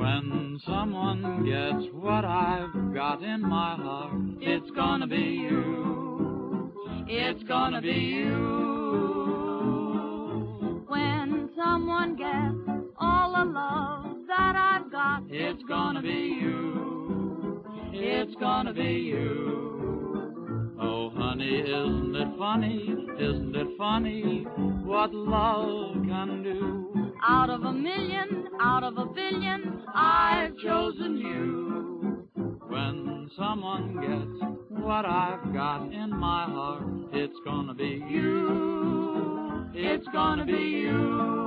When someone gets what I've got in my heart, it's gonna be you. It's gonna be you. When someone gets all the love that I've got, It's gonna be you. It's gonna be you. Oh, honey, isn't it funny? Isn't it funny what love can do? out of a million, out of a billion, I've chosen you. When someone gets what I've got in my heart, it's gonna be you. It's gonna be you.